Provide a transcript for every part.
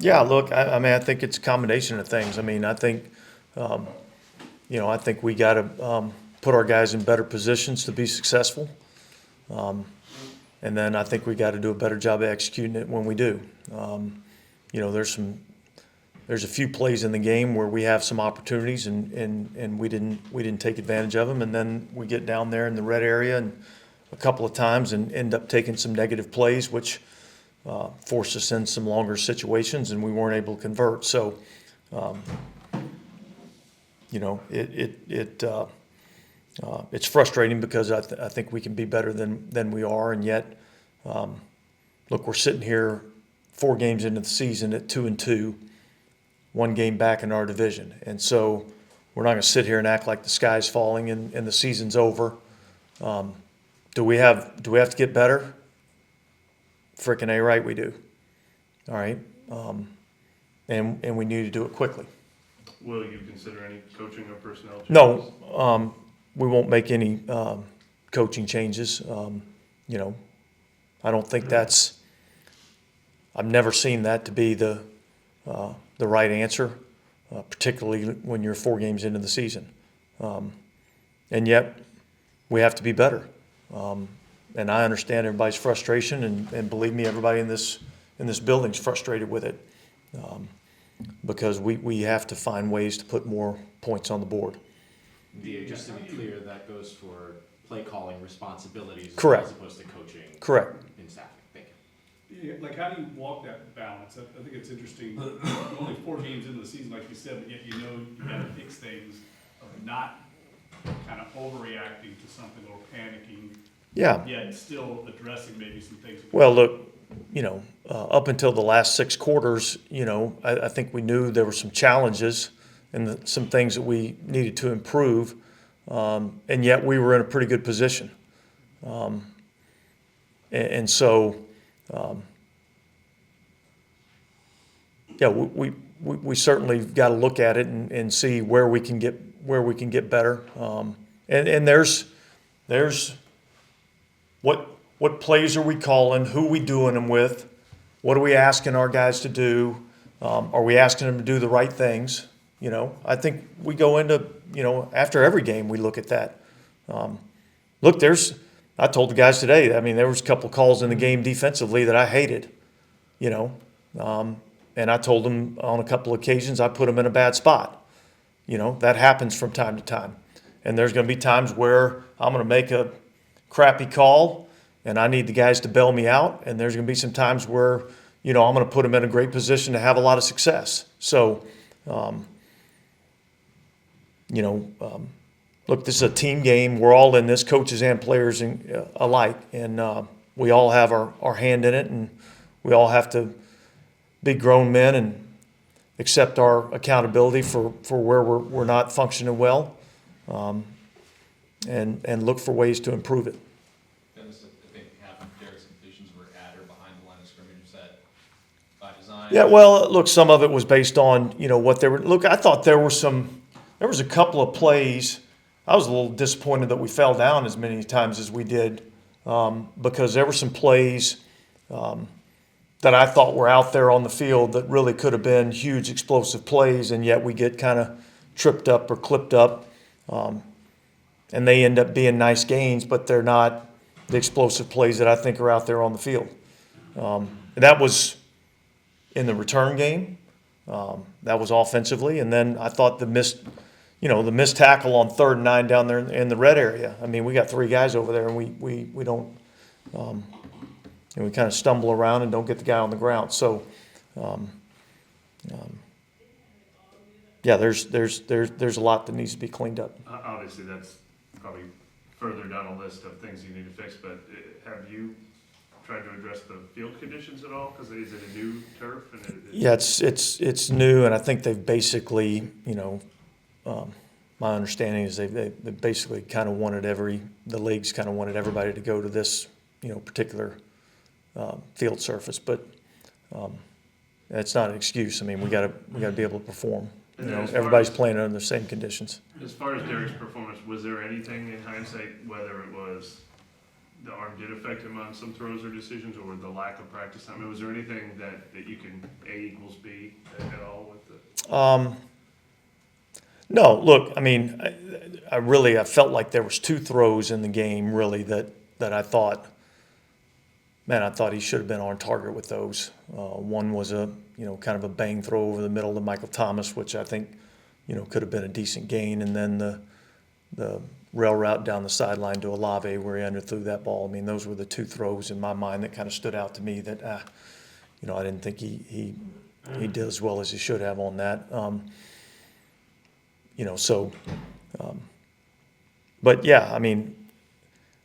Yeah, look, I mean, I think it's a combination of things. I mean, I think, I think we got to put our guys in better positions to be successful. And then I think we got to do a better job of executing it when we do. There's a few plays in the game where we have some opportunities and we didn't take advantage of them. And then we get down there in the red area and a couple of times and end up taking some negative plays, which forced us in some longer situations, and we weren't able to convert. So, it's frustrating because I think we can be better than we are, and yet, look, we're sitting here 4 games into the season at 2-2, 1 game back in our division, and so we're not going to sit here and act like the sky's falling and the season's over. Do we have to get better? Frickin' A right, we do. All right, and we need to do it quickly. Will you consider any coaching or personnel changes? No, we won't make any coaching changes. I don't think that's. I've never seen that to be the right answer, particularly when you're 4 games into the season, and yet we have to be better. And I understand everybody's frustration, and believe me, everybody in this building's frustrated with it, because we have to find ways to put more points on the board. DA, just to be clear, that goes for play calling responsibilities Correct. as opposed to coaching. Correct. In staffing. Thank you. Yeah, like, how do you walk that balance? I think it's interesting. Only 4 games into the season, like you said, but yet you got to fix things of not kind of overreacting to something or panicking. Yeah. Yet still addressing maybe some things. Well, look, up until the last 6 quarters, I think we knew there were some challenges and some things that we needed to improve, and yet we were in a pretty good position. And so, we certainly got to look at it and see where we can get better. And there's what plays are we calling? Who are we doing them with? What are we asking our guys to do? Are we asking them to do the right things? I think we go into, after every game we look at that. Look, I told the guys today, I mean, there was a couple of calls in the game defensively that I hated, and I told them on a couple of occasions I put them in a bad spot. That happens from time to time. And there's going to be times where I'm going to make a crappy call and I need the guys to bail me out. And there's going to be some times where, I'm going to put them in a great position to have a lot of success. So, look, this is a team game. We're all in this, coaches and players alike. And we all have our hand in it, and we all have to be grown men and accept our accountability for where we're not functioning well, and look for ways to improve it. Dennis, I think half of Derek's completions were at or behind the line of scrimmage. Was that by design? Yeah, well, look, some of it was based on, what they were. Look, I thought there was a couple of plays. I was a little disappointed that we fell down as many times as we did, because there were some plays that I thought were out there on the field that really could have been huge explosive plays, and yet we get kind of tripped up or clipped up, and they end up being nice gains, but they're not the explosive plays that I think are out there on the field. And that was in the return game. That was offensively, and then I thought the missed tackle on 3rd and 9 down there in the red area. I mean, we got 3 guys over there, and we don't. And we kind of stumble around and don't get the guy on the ground. So, there's a lot that needs to be cleaned up. Obviously, that's probably further down a list of things you need to fix, but have you tried to address the field conditions at all? Because is it a new turf? Yeah, it's new, and I think they've basically, my understanding is they basically kind of wanted the leagues kind of wanted everybody to go to this, particular field surface, but that's not an excuse. I mean, we got to be able to perform. Everybody's playing under the same conditions. As far as Derek's performance, was there anything in hindsight, whether it was the arm did affect him on some throws or decisions, or the lack of practice time? I mean, was there anything that you can A equals B at all with the? No, look, I mean, I felt like there was two throws in the game really that I thought, man, I thought he should have been on target with those. One was kind of a bang throw over the middle to Michael Thomas, which I think, could have been a decent gain, and then the rail route down the sideline to Olave where he underthrew that ball. I mean, those were the two throws in my mind that kind of stood out to me that, I didn't think he did as well as he should have on that. But yeah, I mean,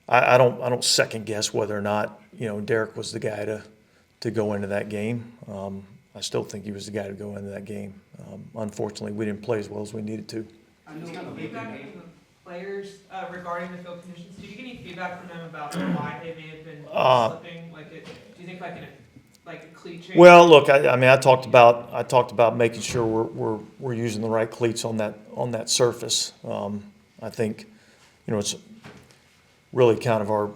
I don't second guess whether or not, Derek was the guy to go into that game. I still think he was the guy to go into that game. Unfortunately, we didn't play as well as we needed to. I know feedback from the players regarding the field conditions. Did you get any feedback from them about why they may have been slipping? Do you think like a cleat change? Well, look, I talked about making sure we're using the right cleats on that surface. I think, it's really kind of our,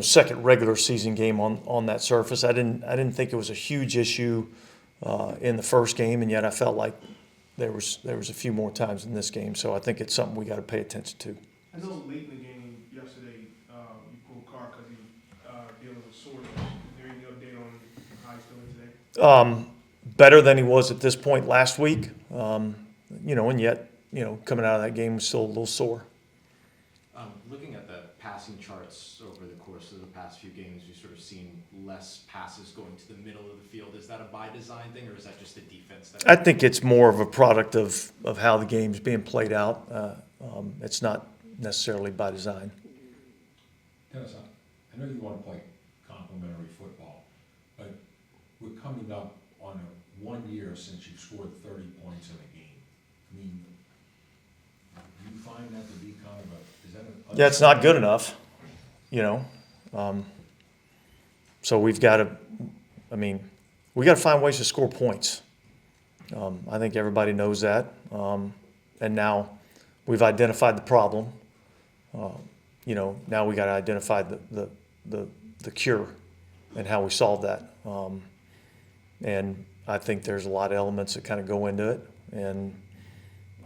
second regular season game on that surface. I didn't think it was a huge issue in the first game, and yet I felt like there was a few more times in this game. So I think it's something we got to pay attention to. I know late in the game yesterday, you pulled Carr because he was dealing with soreness. Is there any update on how he's doing today? Better than he was at this point last week, and yet, coming out of that game was still a little sore. Looking at the passing charts over the course of the past few games, we've sort of seen less passes going to the middle of the field. Is that a by design thing, or is that just a defense thing? I think it's more of a product of how the game's being played out. It's not necessarily by design. Dennis, I know you want to play complimentary football, but we're coming up on 1 year since you've scored 30 points in a game. I mean, do you find that to be kind of Yeah, it's not good enough, so we've got to, we got to find ways to score points. I think everybody knows that. And now we've identified the problem. Now we got to identify the cure and how we solve that. And I think there's a lot of elements that kind of go into it. And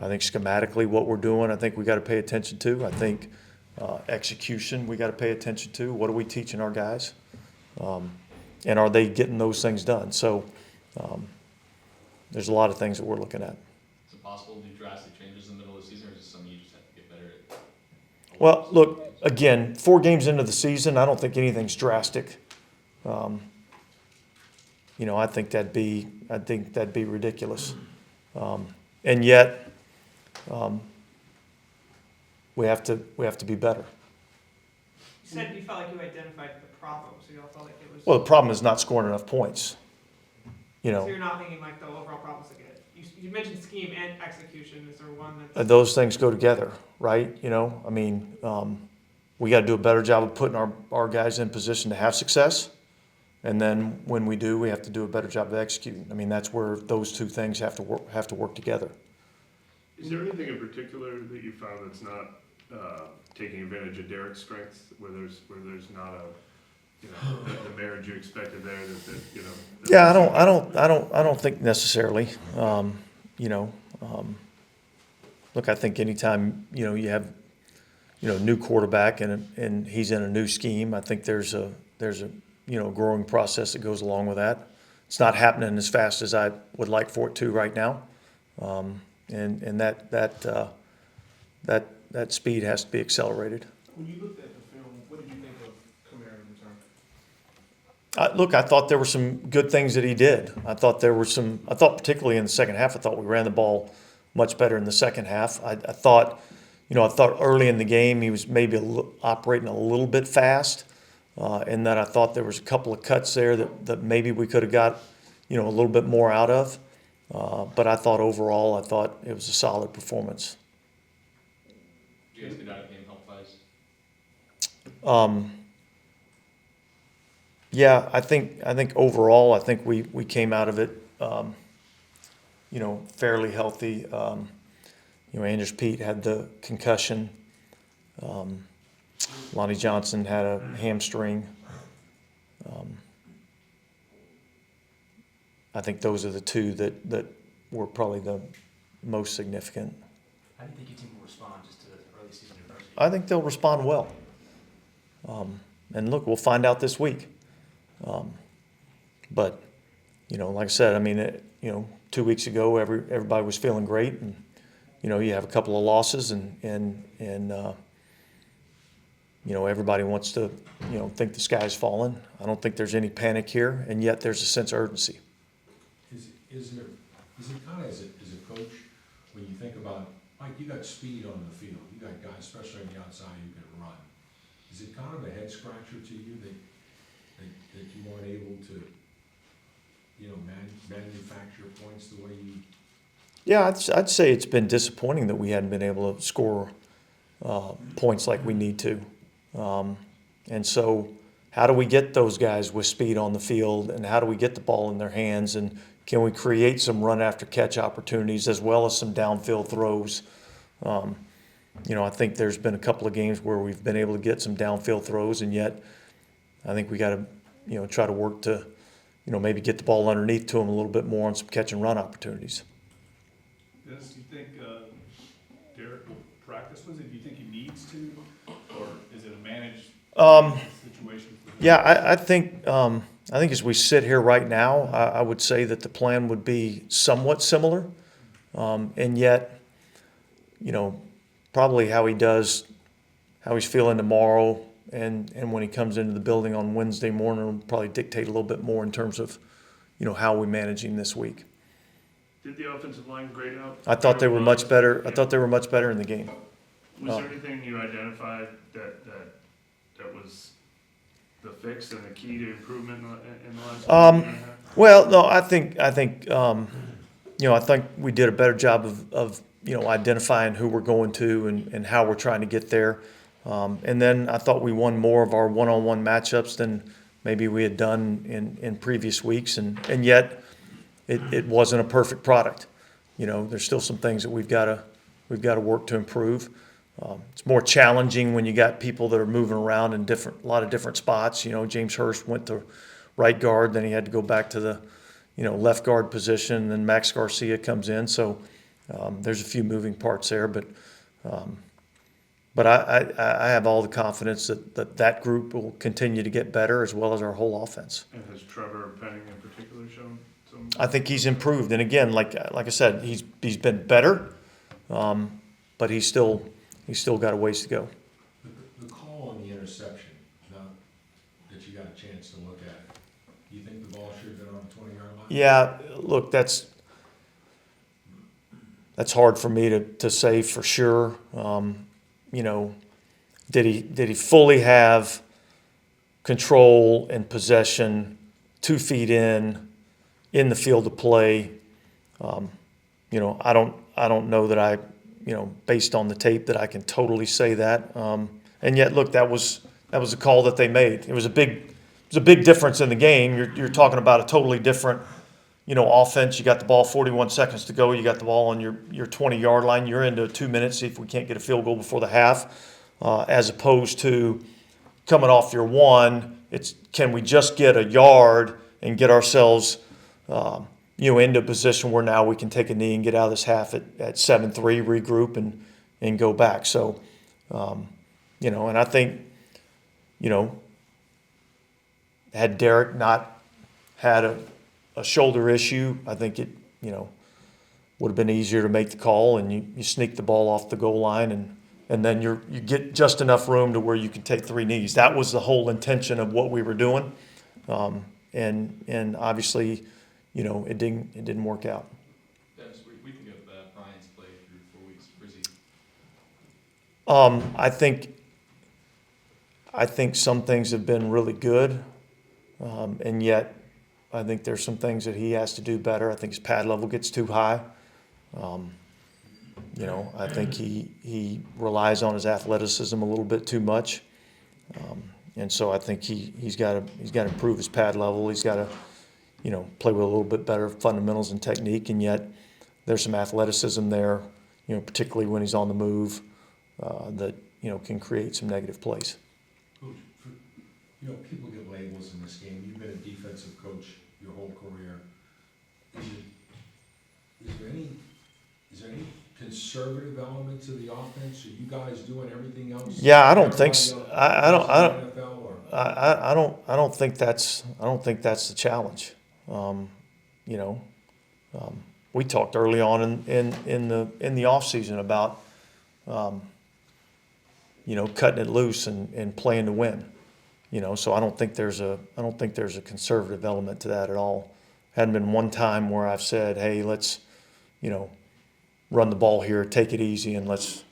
I think schematically what we're doing, I think we got to pay attention to. I think execution we got to pay attention to. What are we teaching our guys? And are they getting those things done? So there's a lot of things that we're looking at. Is it possible to do drastic changes in the middle of the season, or is it something you just have to get better at? Well, look, again, 4 games into the season, I don't think anything's drastic. I think that'd be ridiculous. And yet, we have to be better. You said you felt like you identified the problem, so you all felt like it was. Well, the problem is not scoring enough points. So you're not thinking like the overall problems again. You mentioned scheme and execution. Is there one that's? Those things go together, right? We got to do a better job of putting our guys in position to have success. And then when we do, we have to do a better job of executing. That's where those two things have to work together. Is there anything in particular that you found that's not taking advantage of Derek's strengths, where there's not the marriage you expected there? Yeah, I don't think necessarily. Look, I think anytime you have new quarterback and he's in a new scheme, I think there's a growing process that goes along with that. It's not happening as fast as I would like for it to right now, and that speed has to be accelerated. When you looked at the film, what did you think of Kamara in return? Look, I thought there were some good things that he did. I thought particularly in the second half, I thought we ran the ball much better in the second half. I thought early in the game he was maybe operating a little bit fast, and that I thought there was a couple of cuts there that maybe we could have got, a little bit more out of. But I thought overall, it was a solid performance. Did you guys get out of game health-wise? Yeah, I think overall, we came out of it, fairly healthy. Andrews Pete had the concussion. Lonnie Johnson had a hamstring. I think those are the two that were probably the most significant. How do you think your team will respond just to the early season adversity? I think they'll respond well. And look, we'll find out this week. But, like I said, I mean, 2 weeks ago, everybody was feeling great, and you have a couple of losses, and everybody wants to think the sky's falling. I don't think there's any panic here, and yet there's a sense of urgency. Is it kind of, as a coach, when you think about, Mike, you got speed on the field, you got guys, especially on the outside, who can run. Is it kind of a head scratcher to you that you weren't able to, manufacture points the way you? Yeah, I'd say it's been disappointing that we hadn't been able to score points like we need to. And so how do we get those guys with speed on the field, and how do we get the ball in their hands, and can we create some run after catch opportunities as well as some downfield throws? I think there's been a couple of games where we've been able to get some downfield throws, and yet I think we got to try to work to maybe get the ball underneath to them a little bit more on some catch and run opportunities. Dennis, do you think Derek will practice with it? Do you think he needs to, or is it a managed situation for him? Yeah, I think as we sit here right now, I would say that the plan would be somewhat similar, and yet, probably how he's feeling tomorrow, and when he comes into the building on Wednesday morning will probably dictate a little bit more in terms of, how we manage him this week. Did the offensive line grade out? I thought they were much better. I thought they were much better in the game. Was there anything you identified that was the fix and the key to improvement in the last year and a half? Well, no, I think we did a better job of identifying who we're going to and how we're trying to get there. And then I thought we won more of our one-on-one matchups than maybe we had done in previous weeks, and yet it wasn't a perfect product. There's still some things that we've got to work to improve. It's more challenging when you got people that are moving around in a lot of different spots. James Hurst went to right guard, then he had to go back to the left guard position, and then Max Garcia comes in. So there's a few moving parts there, but I have all the confidence that group will continue to get better, as well as our whole offense. And has Trevor Penning in particular shown some? I think he's improved, and again, like I said, he's been better, but he's still got a ways to go. The call on the interception, now that you got a chance to look at it, do you think the ball should have been on the 20-yard line? Yeah, look, that's hard for me to say for sure. Did he fully have control and possession 2 feet in the field of play? I don't know that I, based on the tape, that I can totally say that. And yet, look, that was a call that they made. It was a big difference in the game. You're talking about a totally different, offense. You got the ball 41 seconds to go. You got the ball on your 20-yard line. You're into 2 minutes. See if we can't get a field goal before the half, as opposed to coming off your one. It's, can we just get a yard and get ourselves, into a position where now we can take a knee and get out of this half at 7-3, regroup and go back. So, and I think, had Derek not had a shoulder issue, I think it, would have been easier to make the call, and you sneak the ball off the goal line, and then you get just enough room to where you can take 3 knees. That was the whole intention of what we were doing, and obviously, it didn't work out. Dennis, we can get Brian's play through 4 weeks. Where's he? I think some things have been really good, and yet I think there's some things that he has to do better. I think his pad level gets too high. I think he relies on his athleticism a little bit too much, and so I think he's got to improve his pad level. He's got to play with a little bit better fundamentals and technique, and yet there's some athleticism there, particularly when he's on the move, that can create some negative plays. Coach, people get labels in this game. You've been a defensive coach your whole career. Is there any conservative element to the offense? Are you guys doing everything else? Yeah, I don't think so. I don't. NFL or? I don't think that's the challenge. We talked early on in the off season about cutting it loose and playing to win. So I don't think there's a conservative element to that at all. Hadn't been one time where I've said, hey, let's run the ball here, take it easy, and let's.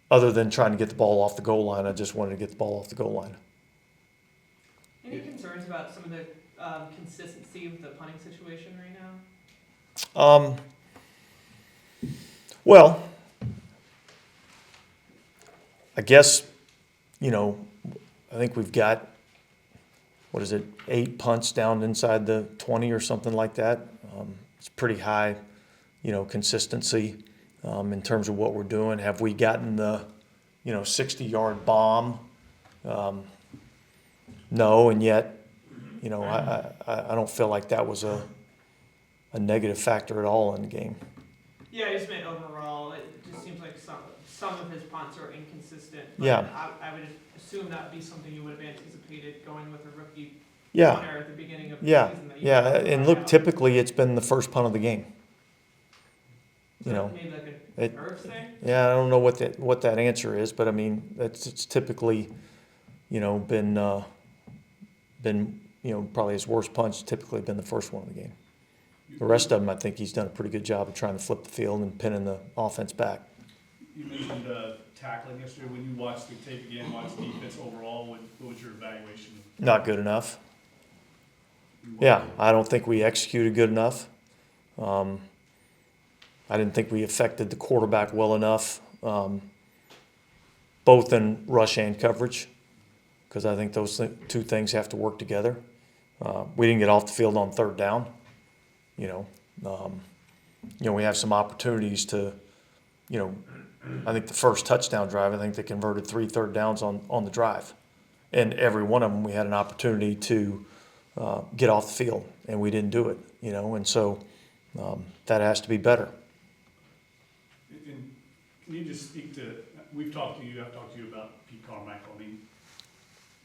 Other than trying to get the ball off the goal line, I just wanted to get the ball off the goal line. Any concerns about some of the consistency with the punting situation right now? Well, I guess, I think we've got, 8 punts down inside the 20 or something like that. It's pretty high, consistency in terms of what we're doing. Have we gotten the, 60-yard bomb? No, and yet, I don't feel like that was a negative factor at all in the game. Yeah, I just meant overall. It just seems like some of his punts are inconsistent. But Yeah. I would assume that would be something you would have anticipated going with a rookie Yeah, punter at the beginning of the yeah, season. That you yeah. would And find look, out. typically it's been the first punt of the game. Maybe like a it- nerves thing. Yeah, I don't know what that answer is, but I mean, it's typically, been probably his worst punch. Typically been the first one of the game. The rest of them, I think he's done a pretty good job of trying to flip the field and pinning the offense back. You mentioned tackling yesterday. When you watched the tape again, watched defense overall, what was your evaluation? Not good enough. Yeah, I don't think we executed good enough. I didn't think we affected the quarterback well enough, both in rush and coverage, because I think those two things have to work together. We didn't get off the field on third down. We have some opportunities to, I think the first touchdown drive, I think they converted 3 third downs on the drive. And every one of them, we had an opportunity to get off the field, and we didn't do it, and so that has to be better. And can you just speak to, I've talked to you about Pete Carmichael. I mean,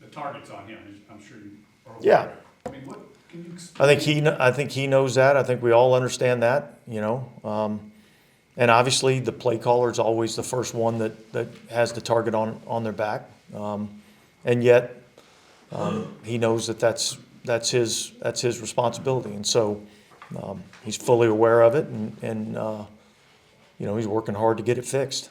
the target's on him, I'm sure you are aware. Yeah. I mean, what, can you I explain? think he knows that. I think we all understand that, and obviously the play caller is always the first one that has the target on their back, and yet he knows that's his responsibility, and so he's fully aware of it, and he's working hard to get it fixed.